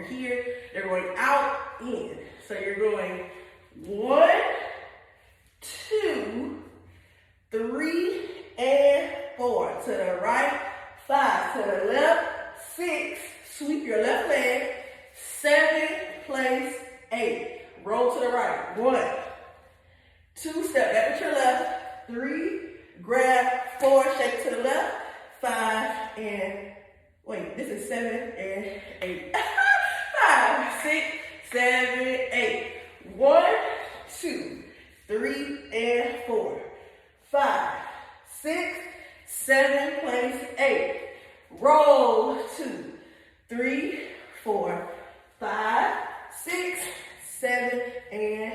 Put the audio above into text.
here. They're going out, in. So you're going 1, 2, 3, and 4. To the right, 5. To the left, 6. Sweep your left leg. 7, place 8. Roll to the right. 1, 2, step back with your left. 3, grab 4, shake to the left. 5, and wait, this is 7 and 8. 5, 6, 7, 8. 1, 2, 3, and 4. 5, 6, 7, place 8. Roll 2, 3, 4, 5, 6, 7, and